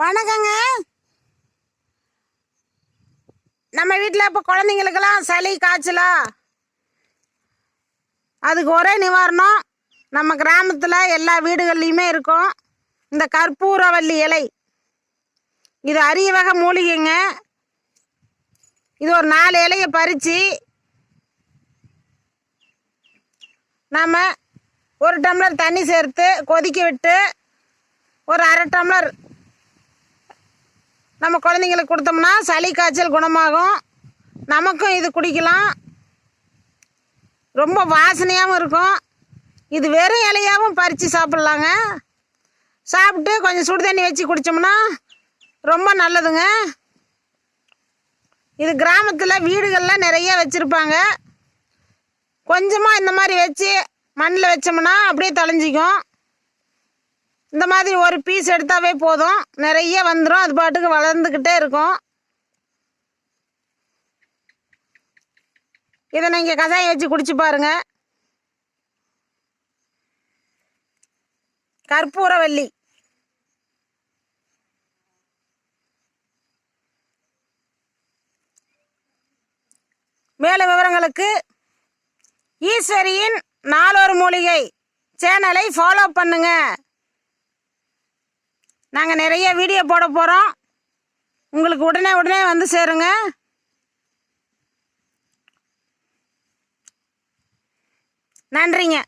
வணக்கங்க. நம்ம வீட்டில் இப்போ குழந்தைங்களுக்கெல்லாம் சளி காய்ச்சலா, அதுக்கு ஒரே நிவாரணம் நம்ம கிராமத்தில் எல்லா வீடுகள்லையுமே இருக்கும் இந்த கற்பூரவள்ளி இலை. இது அரிய வகை மூலிகைங்க. இது ஒரு 4 இலையை பறித்து நம்ம 1 டம்ளர் தண்ணி சேர்த்து கொதிக்க விட்டு ஒரு 1/2 டம்ளர் நம்ம குழந்தைங்களுக்கு கொடுத்தோம்னா சளி காய்ச்சல் குணமாகும். நமக்கும் இது குடிக்கலாம். ரொம்ப வாசனையாகவும் இருக்கும். இது வெறும் இலையாகவும் பறித்து சாப்பிட்லாங்க. சாப்பிட்டு கொஞ்சம் சுடு தண்ணி வச்சு குடித்தோம்னா ரொம்ப நல்லதுங்க. இது கிராமத்தில் வீடுகளில் நிறைய வச்சுருப்பாங்க. கொஞ்சமாக இந்த மாதிரி வச்சு மண்ணில் வச்சோம்னா அப்படியே தொலைஞ்சிக்கும். இந்த மாதிரி ஒரு பீஸ் எடுத்தாவே போதும், நிறைய வந்துடும். அது பாட்டுக்கு வளர்ந்துக்கிட்டே இருக்கும். இதை நீங்கள் கஷாயம் வச்சு குடிச்சு பாருங்க. கற்பூரவள்ளி. மேலும் விவரங்களுக்கு ஈஸ்வரியின் நாளொரு மூலிகை சேனலை ஃபாலோ பண்ணுங்க. நாங்கள் நிறைய வீடியோ போட போகிறோம். உங்களுக்கு உடனே வந்து சேருங்க. நன்றிங்க.